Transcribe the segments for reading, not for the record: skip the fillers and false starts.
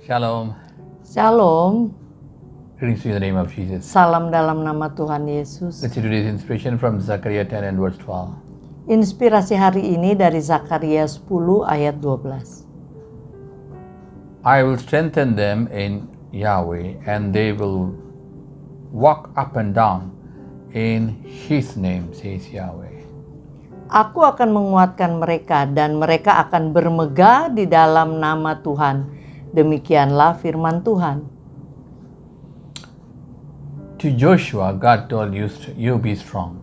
Shalom. Shalom. Greetings to you in the name of Jesus. Salam dalam nama Tuhan Yesus. Let's see today's inspiration from Zechariah 10 and verse 12. Inspirasi hari ini dari Zakaria 10 ayat 12. I will strengthen them in Yahweh, and they will walk up and down in His name, says Yahweh. Aku akan menguatkan mereka dan mereka akan bermegah di dalam nama Tuhan. Demikianlah firman Tuhan. To Joshua, God told you be strong.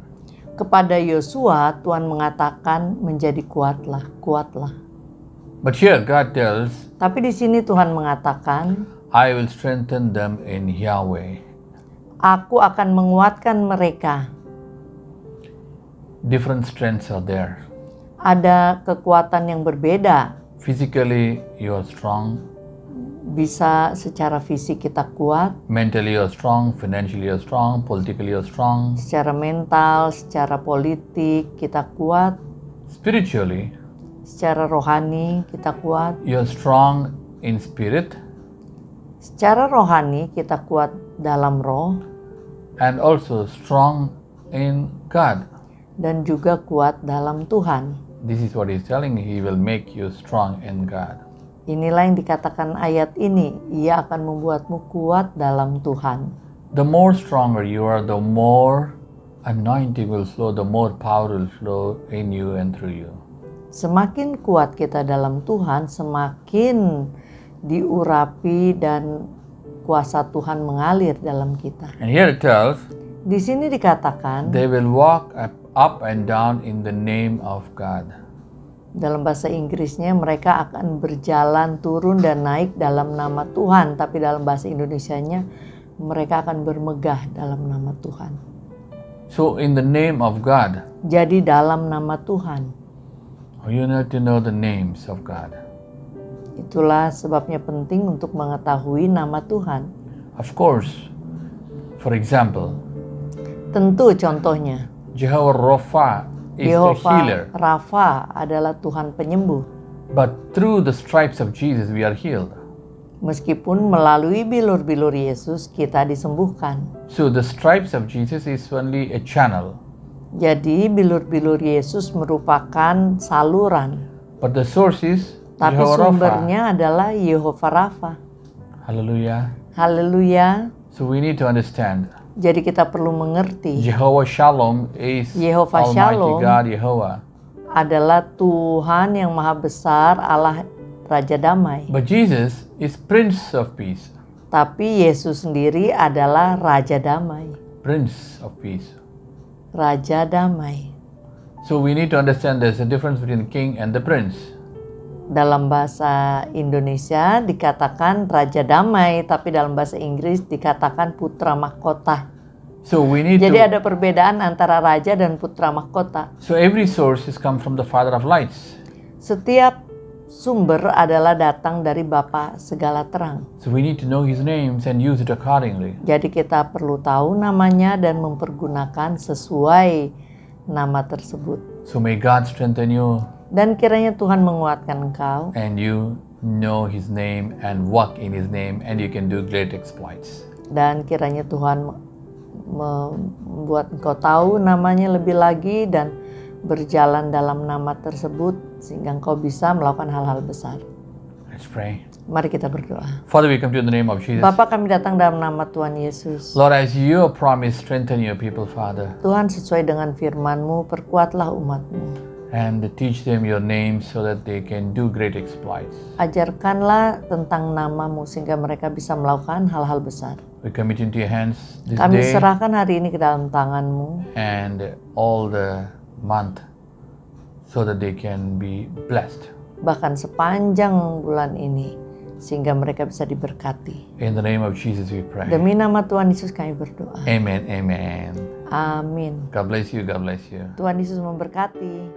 Kepada Yosua, Tuhan mengatakan menjadi kuatlah, kuatlah. But here God tells, Tapi di sini Tuhan mengatakan, I will strengthen them in Yahweh. Aku akan menguatkan mereka. Different strengths are there. Ada kekuatan yang berbeda. Physically, you are strong. Bisa secara fisik kita kuat, Mentally, you are strong. Financially, you are strong. Politically, you are strong. secara mental, secara politik kita kuat, Spiritually, secara rohani kita kuat. you are strong in spirit Secara rohani kita kuat dalam roh and also strong in God. dan juga kuat dalam Tuhan. This is what He's telling. He will make you strong in God. Inilah yang dikatakan ayat ini, Ia akan membuatmu kuat dalam Tuhan. The more stronger you are, the more anointing will flow, the more power will flow in you and through you. Semakin kuat kita dalam Tuhan, semakin diurapi dan kuasa Tuhan mengalir dalam kita. And here it tells, Di sini dikatakan, they will walk up and down in the name of God. dalam bahasa Inggrisnya mereka akan berjalan turun dan naik dalam nama Tuhan. Tapi dalam bahasa Indonesianya mereka akan bermegah dalam nama Tuhan. So in the name of God, Jadi dalam nama Tuhan. you need to know the names of God. Itulah sebabnya penting untuk mengetahui nama Tuhan. Of course, for example, Tentu contohnya, Jehovah Rapha is the healer. Yehova Rafa adalah Tuhan penyembuh. But through the stripes of Jesus we are healed. Meskipun melalui bilur-bilur Yesus kita disembuhkan. So the stripes of Jesus is only a channel. Jadi bilur-bilur Yesus merupakan saluran. But the source is Tapi Jehovah Rapha. sumbernya adalah Yehova Rafa. Hallelujah. Haleluya. So we need to understand. Jadi kita perlu mengerti Jehovah Shalom is Jehovah Almighty Shalom. God, Jehovah. adalah Tuhan yang maha besar, Allah Raja Damai. But Jesus is Prince of Peace. Tapi Yesus sendiri adalah Raja Damai. Prince of Peace. Raja Damai. So we need to understand there's a difference between the king and the prince. Dalam bahasa Indonesia dikatakan Raja Damai, tapi dalam bahasa Inggris dikatakan Putra Mahkota. So we need Jadi to. ada perbedaan antara Raja dan Putra Mahkota. So every source is come from the Father of lights. Setiap sumber adalah datang dari Bapa segala terang. So we need to know His names and use it accordingly. Jadi kita perlu tahu namanya dan mempergunakan sesuai nama tersebut. So may God strengthen you Dan kiranya Tuhan menguatkan engkau and you know His name and walk in His name and you can do great exploits. dan kiranya Tuhan membuat engkau tahu namanya lebih lagi dan berjalan dalam nama tersebut sehingga engkau bisa melakukan hal-hal besar. Let's pray. Mari kita berdoa. Father, we come to you in the name of Jesus. Bapa, kami datang dalam nama Tuhan Yesus. Lord, as you promise, strengthen your people, Father, Tuhan, sesuai dengan firman-Mu, perkuatlah umat-Mu. and teach them your name so that they can do great exploits. Ajarkanlah tentang nama-Mu sehingga mereka bisa melakukan hal-hal besar. We commit into your hands this Kami day serahkan hari ini ke dalam tangan-Mu and all the month so that they can be blessed. bahkan sepanjang bulan ini sehingga mereka bisa diberkati. In the name of Jesus we pray. Demi nama Tuhan Yesus kami berdoa. Amen, amen. Amin. God bless you, God bless you. Tuhan Yesus memberkati.